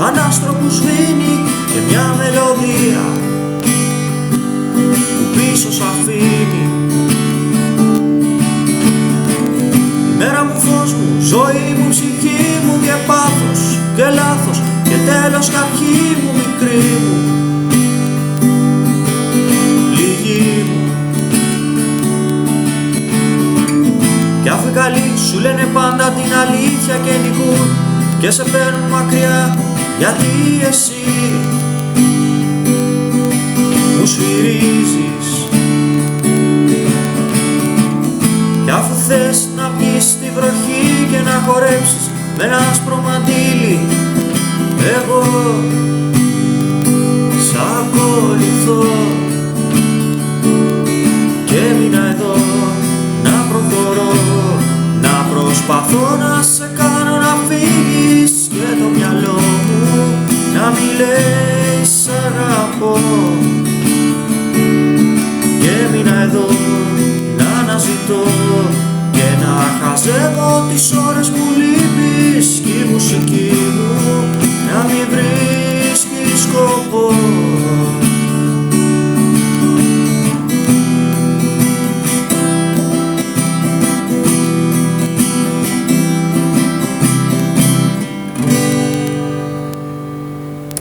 σαν άστρο που σβήνει και μια μελωδία που πίσω σ' αφήνει. Η μέρα μου, φως μου, ζωή μου, ψυχή μου και πάθος και λάθος και τέλος κι αρχή μου, μικρή μου, πληγή μου. Κι αφού οι καλοί σου λένε πάντα την αλήθεια και νικούν και σε παίρνουν μακριά, γιατί εσύ μου σφυρίζεις. Κι αφού θες να βγεις στη βροχή και να χορέψεις με ένα άσπρο μαντίλι, εγώ σ' ακολουθώ και έμεινα εδώ να προχωρώ, να προσπαθώ να σε κάνω να φύγεις και το μυαλό μου να μη λέει σ' αγαπώ. Και έμεινα εδώ να αναζητώ και να χαζεύω τις ώρες που